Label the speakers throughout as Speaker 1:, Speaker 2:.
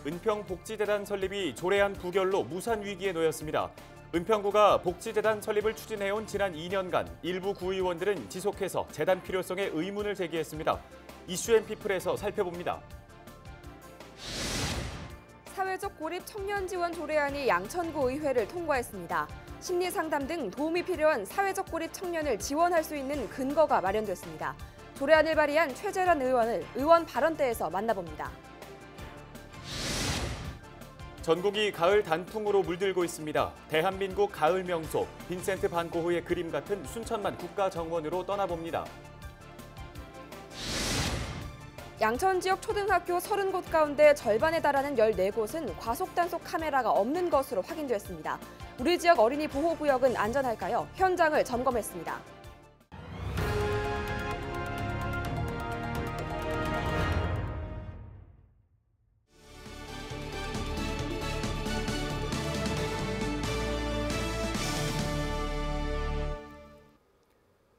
Speaker 1: 은평복지재단 설립이 조례안 부결로 무산 위기에 놓였습니다. 은평구가 복지재단 설립을 추진해온 지난 2년간 일부 구의원들은 지속해서 재단 필요성에 의문을 제기했습니다. 이슈앤피플에서 살펴봅니다.
Speaker 2: 사회적 고립 청년 지원 조례안이 양천구 의회를 통과했습니다. 심리 상담 등 도움이 필요한 사회적 고립 청년을 지원할 수 있는 근거가 마련됐습니다. 조례안을 발의한 최재란 의원을 의원 발언대에서 만나봅니다.
Speaker 1: 전국이 가을 단풍으로 물들고 있습니다. 대한민국 가을 명소 빈센트 반 고흐의 그림 같은 순천만 국가정원으로 떠나봅니다.
Speaker 2: 양천 지역 초등학교 30곳 가운데 절반에 달하는 14곳은 과속단속 카메라가 없는 것으로 확인됐습니다. 우리 지역 어린이 보호구역은 안전할까요? 현장을 점검했습니다.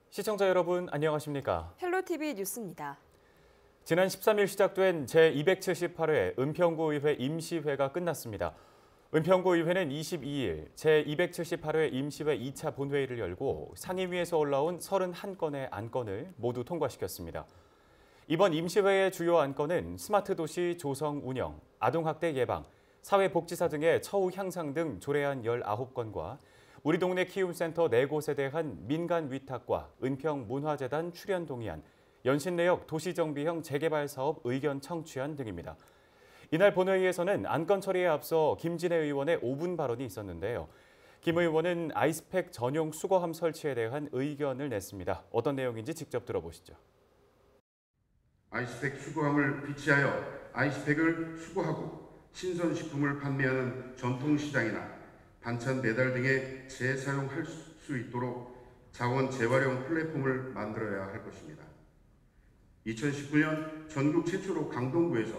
Speaker 1: 시청자 여러분 안녕하십니까?
Speaker 2: 헬로티비 뉴스입니다.
Speaker 1: 지난 13일 시작된 제278회 은평구의회 임시회가 끝났습니다. 은평구의회는 22일 제278회 임시회 2차 본회의를 열고 상임위에서 올라온 31건의 안건을 모두 통과시켰습니다. 이번 임시회의 주요 안건은 스마트 도시 조성 운영, 아동학대 예방, 사회복지사 등의 처우 향상 등 조례안 19건과 우리 동네 키움센터 4곳에 대한 민간 위탁과 은평문화재단 출연 동의안, 연신내역 도시정비형 재개발 사업 의견 청취안 등입니다. 이날 본회의에서는 안건 처리에 앞서 김진애 의원의 5분 발언이 있었는데요. 김 의원은 아이스팩 전용 수거함 설치에 대한 의견을 냈습니다. 어떤 내용인지 직접 들어보시죠.
Speaker 3: 아이스팩 수거함을 비치하여 아이스팩을 수거하고 신선식품을 판매하는 전통시장이나 반찬 배달 등에 재사용할 수 있도록 자원 재활용 플랫폼을 만들어야 할 것입니다. 2019년 전국 최초로 강동구에서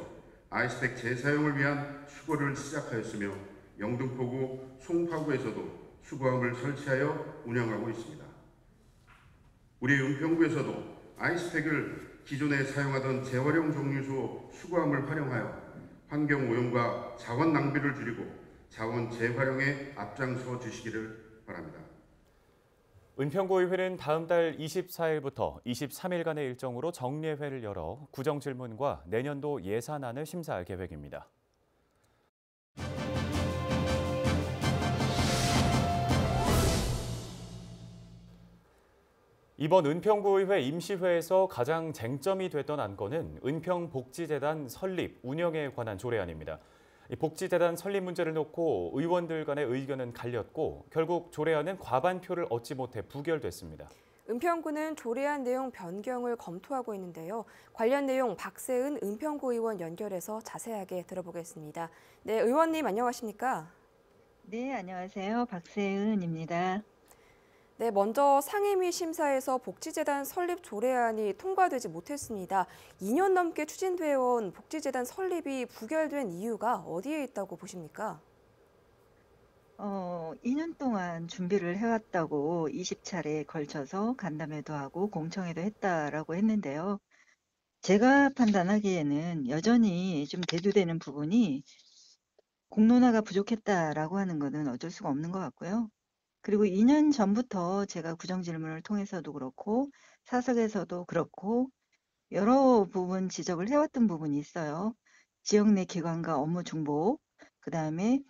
Speaker 3: 아이스팩 재사용을 위한 수거를 시작하였으며 영등포구 송파구에서도 수거함을 설치하여 운영하고 있습니다. 우리 은평구에서도 아이스팩을 기존에 사용하던 재활용 종류소 수거함을 활용하여 환경오염과 자원 낭비를 줄이고 자원 재활용에 앞장서 주시기를 바랍니다.
Speaker 1: 은평구의회는 다음 달 24일부터 23일간의 일정으로 정례회를 열어 구정질문과 내년도 예산안을 심사할 계획입니다. 이번 은평구의회 임시회에서 가장 쟁점이 됐던 안건은 은평복지재단 설립, 운영에 관한 조례안입니다. 복지재단 설립 문제를 놓고 의원들 간의 의견은 갈렸고 결국 조례안은 과반표를 얻지 못해 부결됐습니다.
Speaker 2: 은평구는 조례안 내용 변경을 검토하고 있는데요. 관련 내용 박세은 은평구 의원 연결해서 자세하게 들어보겠습니다. 네, 의원님 안녕하십니까?
Speaker 4: 네, 안녕하세요. 박세은입니다.
Speaker 2: 네, 먼저 상임위 심사에서 복지재단 설립 조례안이 통과되지 못했습니다. 2년 넘게 추진되어 온 복지재단 설립이 부결된 이유가 어디에 있다고 보십니까?
Speaker 4: 2년 동안 준비를 해왔다고 20차례에 걸쳐서 간담회도 하고 공청회도 했다라고 했는데요. 제가 판단하기에는 여전히 좀 대두되는 부분이 공론화가 부족했다라고 하는 것은 어쩔 수가 없는 것 같고요. 그리고 2년 전부터 제가 구정질문을 통해서도 그렇고 사석에서도 그렇고 여러 부분 지적을 해왔던 부분이 있어요. 지역 내 기관과 업무 중복, 그다음에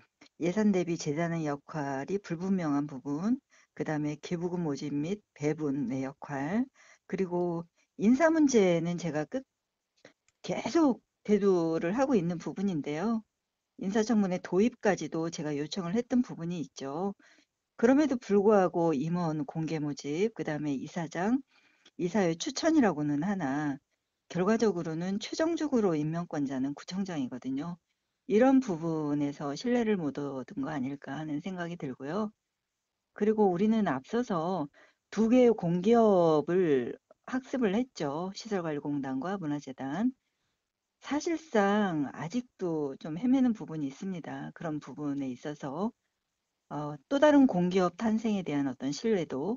Speaker 4: 예산 대비 재단의 역할이 불분명한 부분, 그다음에 기부금 모집 및 배분의 역할, 그리고 인사 문제는 제가 계속 대두를 하고 있는 부분인데요. 인사청문회 도입까지도 제가 요청을 했던 부분이 있죠. 그럼에도 불구하고 임원 공개 모집, 그다음에 이사장, 이사회 추천이라고는 하나 결과적으로는 최종적으로 임명권자는 구청장이거든요. 이런 부분에서 신뢰를 못 얻은 거 아닐까 하는 생각이 들고요. 그리고 우리는 앞서서 2개의 공기업을 학습을 했죠. 시설관리공단과 문화재단. 사실상 아직도 좀 헤매는 부분이 있습니다. 그런 부분에 있어서 또 다른 공기업 탄생에 대한 어떤 신뢰도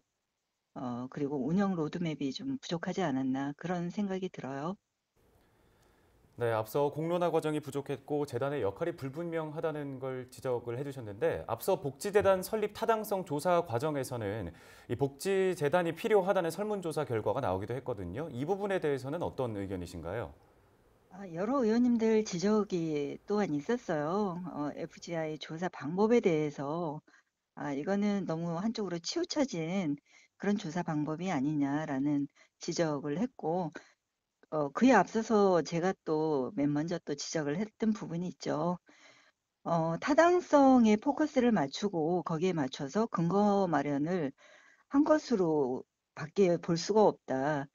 Speaker 4: 그리고 운영 로드맵이 좀 부족하지 않았나 그런 생각이 들어요.
Speaker 1: 네, 앞서 공론화 과정이 부족했고 재단의 역할이 불분명하다는 걸 지적을 해주셨는데 앞서 복지재단 설립 타당성 조사 과정에서는 이 복지재단이 필요하다는 설문조사 결과가 나오기도 했거든요. 이 부분에 대해서는 어떤 의견이신가요?
Speaker 4: 여러 의원님들 지적이 또한 있었어요. FGI 조사 방법에 대해서 이거는 너무 한쪽으로 치우쳐진 그런 조사 방법이 아니냐라는 지적을 했고, 그에 앞서서 제가 또 맨 먼저 또 지적을 했던 부분이 있죠. 타당성에 포커스를 맞추고 거기에 맞춰서 근거 마련을 한 것으로 밖에 볼 수가 없다.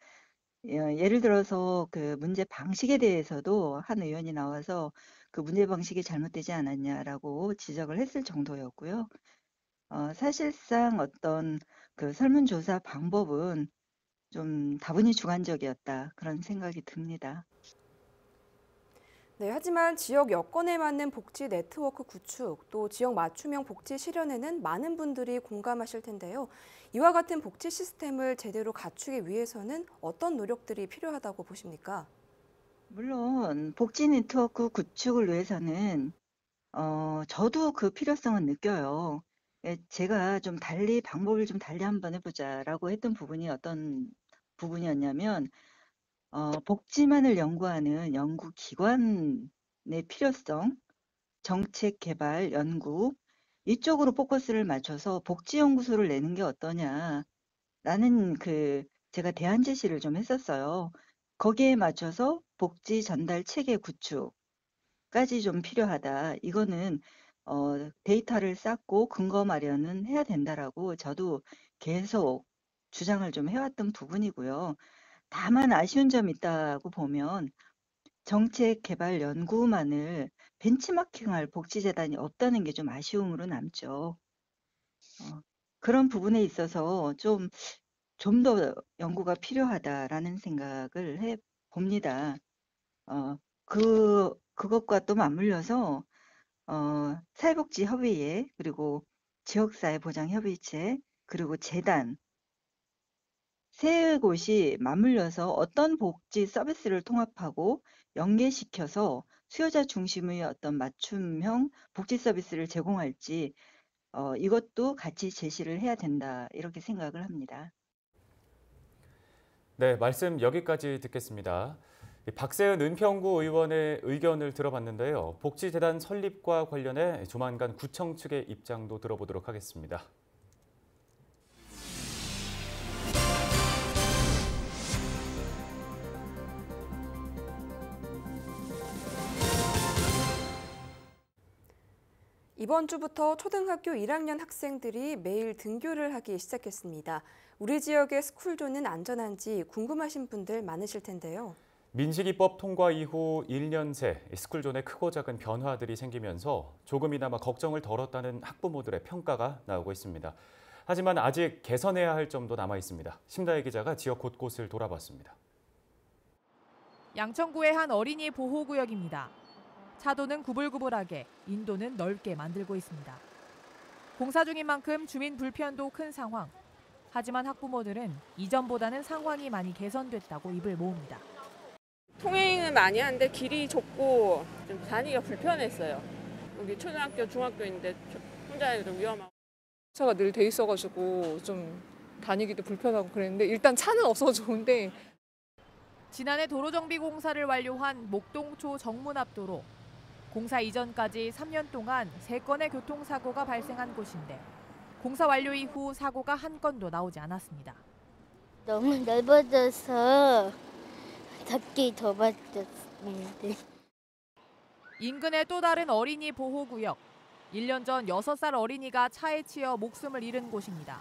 Speaker 4: 예를 들어서 그 문제 방식에 대해서도 한 의원이 나와서 그 문제 방식이 잘못되지 않았냐라고 지적을 했을 정도였고요. 사실상 어떤 그 설문조사 방법은 좀 다분히 주관적이었다. 그런 생각이 듭니다.
Speaker 2: 네, 하지만 지역 여건에 맞는 복지 네트워크 구축, 또 지역 맞춤형 복지 실현에는 많은 분들이 공감하실 텐데요. 이와 같은 복지 시스템을 제대로 갖추기 위해서는 어떤 노력들이 필요하다고 보십니까?
Speaker 4: 물론 복지 네트워크 구축을 위해서는 저도 그 필요성은 느껴요. 제가 좀 방법을 좀 달리 한번 해보자라고 했던 부분이 어떤 부분이었냐면, 복지만을 연구하는 연구기관의 필요성, 정책 개발, 연구, 이쪽으로 포커스를 맞춰서 복지연구소를 내는 게 어떠냐라는 제가 대안 제시를 좀 했었어요. 거기에 맞춰서 복지 전달 체계 구축까지 좀 필요하다. 이거는 데이터를 쌓고 근거 마련은 해야 된다라고 저도 계속 주장을 좀 해왔던 부분이고요. 다만 아쉬운 점이 있다고 보면 정책 개발 연구만을 벤치마킹할 복지재단이 없다는 게 좀 아쉬움으로 남죠. 그런 부분에 있어서 좀 더 연구가 필요하다라는 생각을 해 봅니다. 그것과 또 맞물려서 사회복지협의회, 그리고 지역사회보장협의체, 그리고 재단, 세 곳이 맞물려서 어떤 복지 서비스를 통합하고 연계시켜서 수요자 중심의 어떤 맞춤형 복지 서비스를 제공할지 이것도 같이 제시를 해야 된다, 이렇게 생각을 합니다.
Speaker 1: 네, 말씀 여기까지 듣겠습니다. 박세은 은평구 의원의 의견을 들어봤는데요. 복지재단 설립과 관련해 조만간 구청 측의 입장도 들어보도록 하겠습니다.
Speaker 2: 이번 주부터 초등학교 1학년 학생들이 매일 등교를 하기 시작했습니다. 우리 지역의 스쿨존은 안전한지 궁금하신 분들 많으실 텐데요.
Speaker 1: 민식이법 통과 이후 1년 새 스쿨존에 크고 작은 변화들이 생기면서 조금이나마 걱정을 덜었다는 학부모들의 평가가 나오고 있습니다. 하지만 아직 개선해야 할 점도 남아 있습니다. 심다혜 기자가 지역 곳곳을 돌아봤습니다.
Speaker 5: 양천구의 한 어린이 보호구역입니다. 차도는 구불구불하게, 인도는 넓게 만들고 있습니다. 공사 중인 만큼 주민 불편도 큰 상황. 하지만 학부모들은 이전보다는 상황이 많이 개선됐다고 입을 모읍니다.
Speaker 6: 통행은 많이 하는데 길이 좁고 좀 다니기가 불편했어요. 여기 초등학교, 중학교인데 혼자 다니기 좀 위험하고.
Speaker 7: 차가 늘 돼 있어가지고 좀 다니기도 불편하고 그랬는데 일단 차는 없어서 좋은데.
Speaker 5: 지난해 도로정비 공사를 완료한 목동초 정문앞도로. 공사 이전까지 3년 동안 3건의 교통사고가 발생한 곳인데 공사 완료 이후 사고가 한 건도 나오지 않았습니다.
Speaker 8: 너무 넓어져서 닿기 더 맞았는데.
Speaker 5: 인근의 또 다른 어린이 보호구역. 1년 전 6살 어린이가 차에 치여 목숨을 잃은 곳입니다.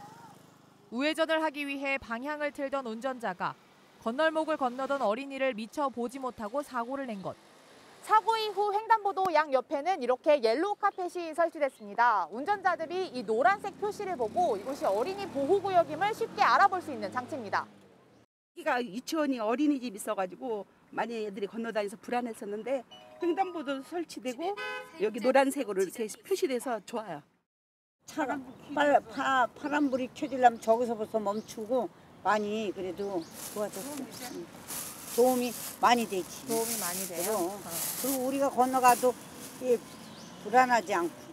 Speaker 5: 우회전을 하기 위해 방향을 틀던 운전자가 건널목을 건너던 어린이를 미처 보지 못하고 사고를 낸 것.
Speaker 9: 사고 이후 횡단보도 양 옆에는 이렇게 옐로우 카펫이 설치됐습니다. 운전자들이 이 노란색 표시를 보고 이곳이 어린이 보호구역임을 쉽게 알아볼 수 있는 장치입니다.
Speaker 10: 여기가 유치원이 어린이집 있어가지고 많이 애들이 건너다니면서 불안했었는데 횡단보도 설치되고 여기 노란색으로 이렇게 표시돼서 좋아요.
Speaker 11: 차가 파란불이 켜지려면 저기서부터 멈추고 많이 그래도 좋아졌습니다. 도움이 많이 되지.
Speaker 9: 도움이 많이 돼요.
Speaker 11: 그럼. 그리고 우리가 건너가도 불안하지 않고.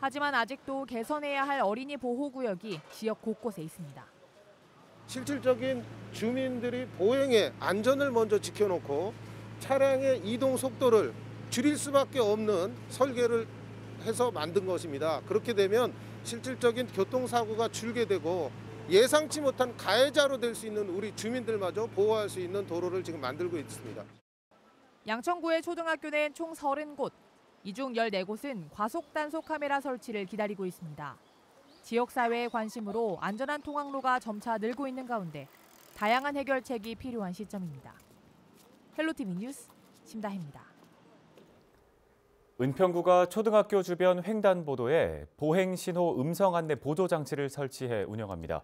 Speaker 5: 하지만 아직도 개선해야 할 어린이 보호구역이 지역 곳곳에 있습니다.
Speaker 12: 실질적인 주민들이 보행의 안전을 먼저 지켜놓고 차량의 이동 속도를 줄일 수밖에 없는 설계를 해서 만든 것입니다. 그렇게 되면 실질적인 교통사고가 줄게 되고 예상치 못한 가해자로 될 수 있는 우리 주민들마저 보호할 수 있는 도로를 지금 만들고 있습니다.
Speaker 5: 양천구의 초등학교는 총 30곳, 이 중 14곳은 과속 단속 카메라 설치를 기다리고 있습니다. 지역사회의 관심으로 안전한 통학로가 점차 늘고 있는 가운데 다양한 해결책이 필요한 시점입니다. 헬로티비 뉴스 심다혜입니다.
Speaker 1: 은평구가 초등학교 주변 횡단보도에 보행신호 음성 안내 보조 장치를 설치해 운영합니다.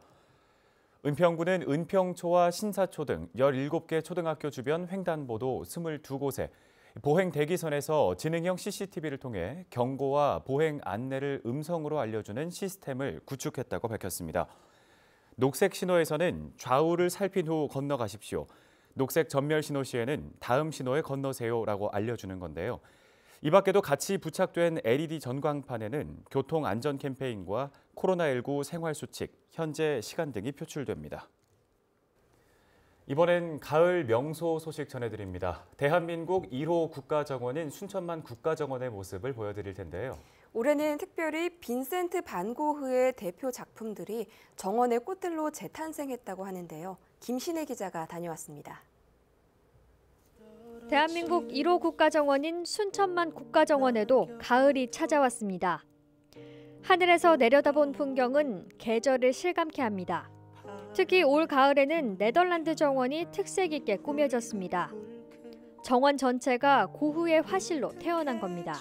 Speaker 1: 은평구는 은평초와 신사초 등 17개 초등학교 주변 횡단보도 22곳에 보행 대기선에서 지능형 CCTV를 통해 경고와 보행 안내를 음성으로 알려주는 시스템을 구축했다고 밝혔습니다. 녹색 신호에서는 좌우를 살핀 후 건너가십시오. 녹색 전멸 신호 시에는 다음 신호에 건너세요라고 알려주는 건데요. 이 밖에도 같이 부착된 LED 전광판에는 교통 안전 캠페인과 코로나19 생활 수칙, 현재 시간 등이 표출됩니다. 이번엔 가을 명소 소식 전해드립니다. 대한민국 1호 국가정원인 순천만 국가정원의 모습을 보여드릴 텐데요.
Speaker 2: 올해는 특별히 빈센트 반 고흐의 대표 작품들이 정원의 꽃들로 재탄생했다고 하는데요. 김신혜 기자가 다녀왔습니다.
Speaker 13: 대한민국 1호 국가정원인 순천만 국가정원에도 가을이 찾아왔습니다. 하늘에서 내려다본 풍경은 계절을 실감케 합니다. 특히 올 가을에는 네덜란드 정원이 특색 있게 꾸며졌습니다. 정원 전체가 고흐의 화실로 태어난 겁니다.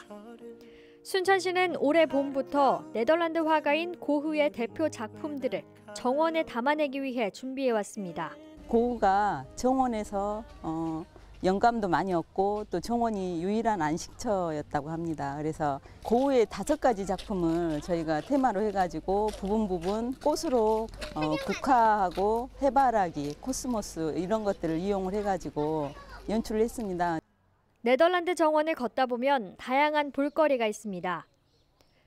Speaker 13: 순천시는 올해 봄부터 네덜란드 화가인 고흐의 대표 작품들을 정원에 담아내기 위해 준비해왔습니다.
Speaker 14: 고흐가 정원에서 영감도 많이 얻고 또 정원이 유일한 안식처였다고 합니다. 그래서 고흐의 5가지 작품을 저희가 테마로 해가지고 부분 꽃으로 국화하고 해바라기, 코스모스 이런 것들을 이용을 해가지고 연출을 했습니다.
Speaker 13: 네덜란드 정원을 걷다 보면 다양한 볼거리가 있습니다.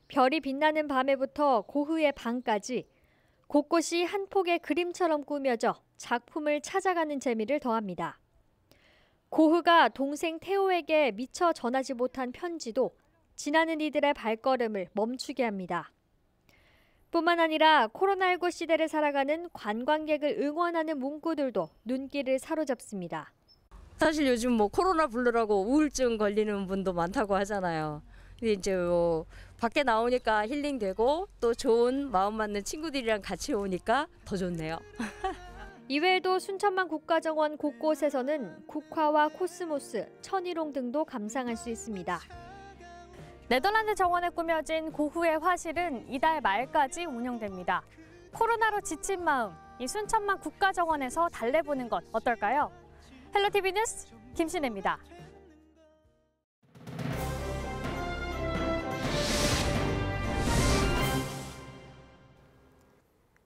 Speaker 13: 별이 빛나는 밤에부터 고흐의 방까지 곳곳이 한 폭의 그림처럼 꾸며져 작품을 찾아가는 재미를 더합니다. 고흐가 동생 테오에게 미처 전하지 못한 편지도 지나는 이들의 발걸음을 멈추게 합니다. 뿐만 아니라 코로나19 시대를 살아가는 관광객을 응원하는 문구들도 눈길을 사로잡습니다.
Speaker 15: 사실 요즘 뭐 코로나 블루라고 우울증 걸리는 분도 많다고 하잖아요. 근데 이제 밖에 나오니까 힐링되고 또 좋은 마음 맞는 친구들이랑 같이 오니까 더 좋네요.
Speaker 13: 이외에도 순천만 국가정원 곳곳에서는 국화와 코스모스, 천일홍 등도 감상할 수 있습니다. 네덜란드 정원에 꾸며진 고흐의 화실은 이달 말까지 운영됩니다. 코로나로 지친 마음, 이 순천만 국가정원에서 달래보는 것 어떨까요? 헬로티비 뉴스 김신혜입니다.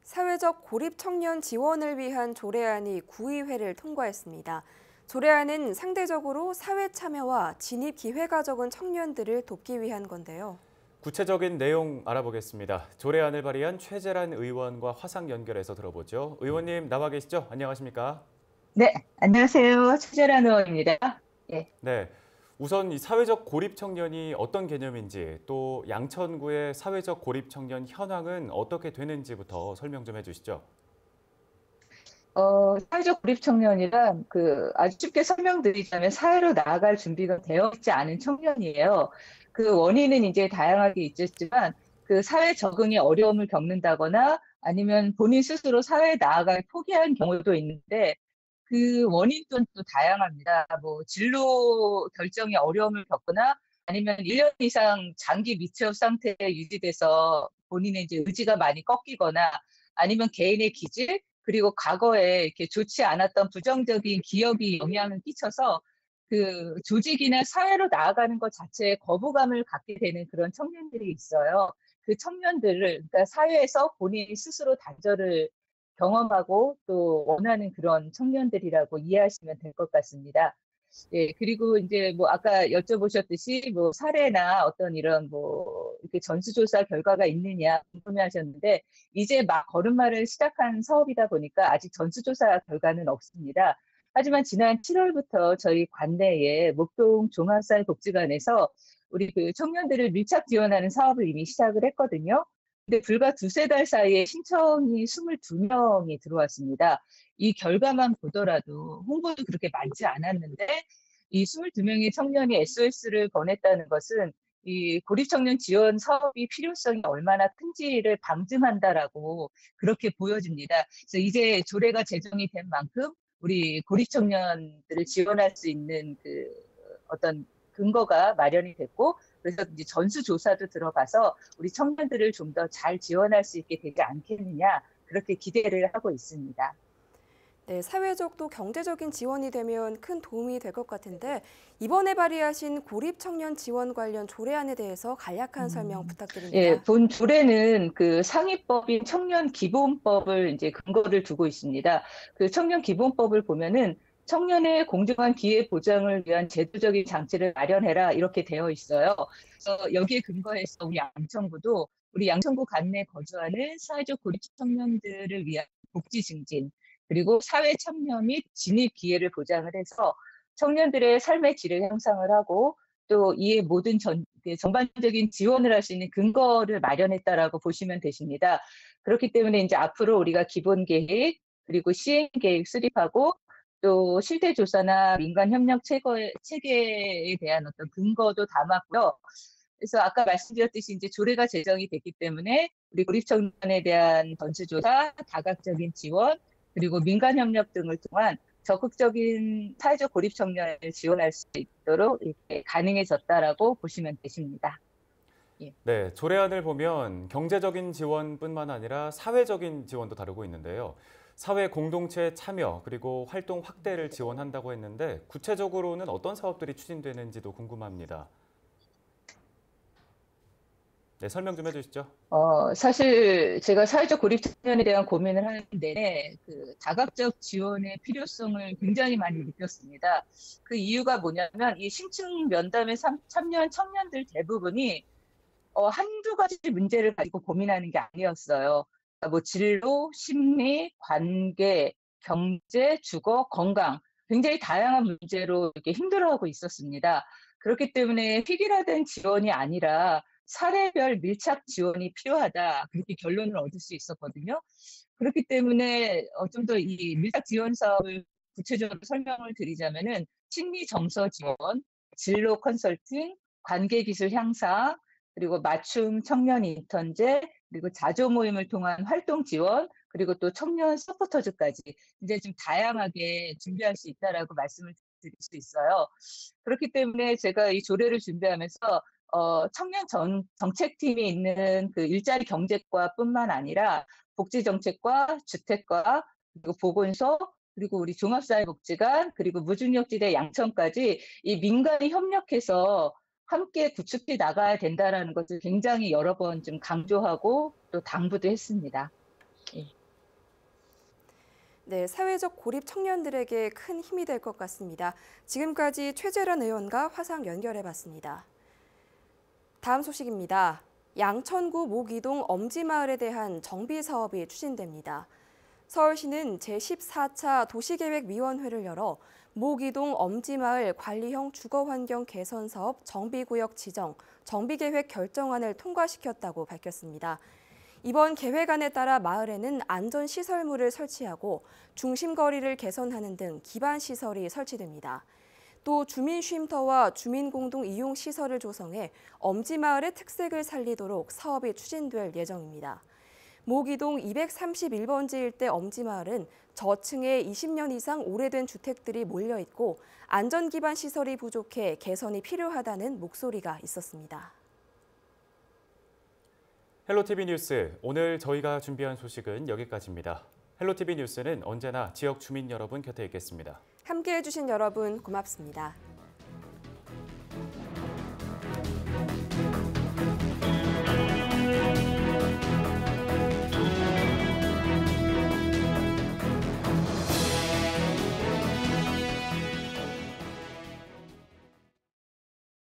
Speaker 2: 사회적 고립 청년 지원을 위한 조례안이 구의회를 통과했습니다. 조례안은 상대적으로 사회 참여와 진입 기회가 적은 청년들을 돕기 위한 건데요.
Speaker 1: 구체적인 내용 알아보겠습니다. 조례안을 발의한 최재란 의원과 화상 연결해서 들어보죠. 의원님 나와 계시죠? 안녕하십니까?
Speaker 16: 네, 안녕하세요. 최재란 의원입니다.
Speaker 1: 네. 우선 이 사회적 고립 청년이 어떤 개념인지 또 양천구의 사회적 고립 청년 현황은 어떻게 되는지부터 설명 좀 해주시죠.
Speaker 16: 사회적 고립 청년이란 아주 쉽게 설명드리자면 사회로 나아갈 준비가 되어 있지 않은 청년이에요. 그 원인은 이제 다양하게 있겠지만 그 사회 적응에 어려움을 겪는다거나 아니면 본인 스스로 사회에 나아갈 포기한 경우도 있는데 그 원인도 또 다양합니다. 뭐 진로 결정에 어려움을 겪거나 아니면 1년 이상 장기 미취업 상태에 유지돼서 본인의 이제 의지가 많이 꺾이거나 아니면 개인의 기질 그리고 과거에 이렇게 좋지 않았던 부정적인 기억이 영향을 끼쳐서 그 조직이나 사회로 나아가는 것 자체에 거부감을 갖게 되는 그런 청년들이 있어요. 그 청년들을 그러니까 사회에서 본인이 스스로 단절을 경험하고 또 원하는 그런 청년들이라고 이해하시면 될 것 같습니다. 예, 그리고 이제 뭐 아까 여쭤보셨듯이 뭐 사례나 어떤 이런 뭐 이렇게 전수조사 결과가 있느냐 궁금해하셨는데 이제 막 걸음마를 시작한 사업이다 보니까 아직 전수조사 결과는 없습니다. 하지만 지난 7월부터 저희 관내에 목동 종합사회복지관에서 우리 그 청년들을 밀착 지원하는 사업을 이미 시작을 했거든요. 근데 불과 두세 달 사이에 신청이 22명이 들어왔습니다. 이 결과만 보더라도 홍보도 그렇게 많지 않았는데 이 22명의 청년이 SOS를 보냈다는 것은 이 고립청년 지원 사업이 필요성이 얼마나 큰지를 방증한다라고 그렇게 보여집니다. 그래서 이제 조례가 제정이 된 만큼 우리 고립청년들을 지원할 수 있는 그 어떤 근거가 마련이 됐고 그래서 이제 전수조사도 들어가서 우리 청년들을 좀 더 잘 지원할 수 있게 되지 않겠느냐 그렇게 기대를 하고 있습니다.
Speaker 2: 네, 사회적 또 경제적인 지원이 되면 큰 도움이 될 것 같은데 이번에 발의하신 고립청년 지원 관련 조례안에 대해서 간략한 설명 부탁드립니다.
Speaker 16: 예, 본 조례는 그 상위법인 청년기본법을 이제 근거를 두고 있습니다. 그 청년기본법을 보면은 청년의 공정한 기회 보장을 위한 제도적인 장치를 마련해라 이렇게 되어 있어요. 그래서 여기에 근거해서 우리 양천구 관내에 거주하는 사회적 고립 청년들을 위한 복지 증진 그리고 사회 참여 및 진입 기회를 보장을 해서 청년들의 삶의 질을 향상을 하고 또 이에 모든 전반적인 지원을 할 수 있는 근거를 마련했다라고 보시면 되십니다. 그렇기 때문에 이제 앞으로 우리가 기본 계획 그리고 시행 계획 수립하고 또 실태 조사나 민간 협력 체계에 대한 어떤 근거도 담았고요. 그래서 아까 말씀드렸듯이 이제 조례가 제정이 됐기 때문에 우리 고립 청년에 대한 전수조사, 다각적인 지원, 그리고 민간 협력 등을 통한 적극적인 사회적 고립 청년을 지원할 수 있도록 이렇게 가능해졌다라고 보시면 되십니다. 예.
Speaker 1: 네, 조례안을 보면 경제적인 지원뿐만 아니라 사회적인 지원도 다루고 있는데요. 사회 공동체 참여 그리고 활동 확대를 지원한다고 했는데 구체적으로는 어떤 사업들이 추진되는지도 궁금합니다. 네, 설명 좀 해주시죠.
Speaker 16: 사실 제가 사회적 고립 청년에 대한 고민을 하는 내내 그 다각적 지원의 필요성을 굉장히 많이 느꼈습니다. 그 이유가 뭐냐면 이 신층 면담에 참여한 청년들 대부분이 한두 가지 문제를 가지고 고민하는 게 아니었어요. 뭐 진로, 심리, 관계, 경제, 주거, 건강 굉장히 다양한 문제로 이렇게 힘들어하고 있었습니다. 그렇기 때문에 획일화된 지원이 아니라 사례별 밀착 지원이 필요하다 그렇게 결론을 얻을 수 있었거든요. 그렇기 때문에 좀 더 이 밀착 지원 사업을 구체적으로 설명을 드리자면은 심리 정서 지원, 진로 컨설팅, 관계 기술 향상, 그리고 맞춤 청년 인턴제, 그리고 자조 모임을 통한 활동 지원, 그리고 또 청년 서포터즈까지 이제 좀 다양하게 준비할 수 있다라고 말씀을 드릴 수 있어요. 그렇기 때문에 제가 이 조례를 준비하면서 청년 정책팀이 있는 그 일자리 경제과뿐만 아니라 복지정책과, 주택과, 그리고 보건소, 그리고 우리 종합사회복지관, 그리고 무중력지대 양천까지 이 민간이 협력해서 함께 구축해 나가야 된다라는 것을 굉장히 여러 번 좀 강조하고 또 당부도 했습니다. 예.
Speaker 2: 네, 사회적 고립 청년들에게 큰 힘이 될 것 같습니다. 지금까지 최재련 의원과 화상 연결해봤습니다. 다음 소식입니다. 양천구 모기동 엄지마을에 대한 정비 사업이 추진됩니다. 서울시는 제14차 도시계획위원회를 열어 모기동 엄지마을 관리형 주거환경 개선 사업 정비구역 지정, 정비계획 결정안을 통과시켰다고 밝혔습니다. 이번 계획안에 따라 마을에는 안전시설물을 설치하고 중심거리를 개선하는 등 기반시설이 설치됩니다. 또 주민 쉼터와 주민 공동 이용 시설을 조성해 엄지마을의 특색을 살리도록 사업이 추진될 예정입니다. 모기동 231번지 일대 엄지마을은 저층에 20년 이상 오래된 주택들이 몰려있고 안전기반 시설이 부족해 개선이 필요하다는 목소리가 있었습니다.
Speaker 1: 헬로티비 뉴스, 오늘 저희가 준비한 소식은 여기까지입니다. 헬로티비 뉴스는 언제나 지역 주민 여러분 곁에 있겠습니다.
Speaker 2: 함께해 주신 여러분 고맙습니다.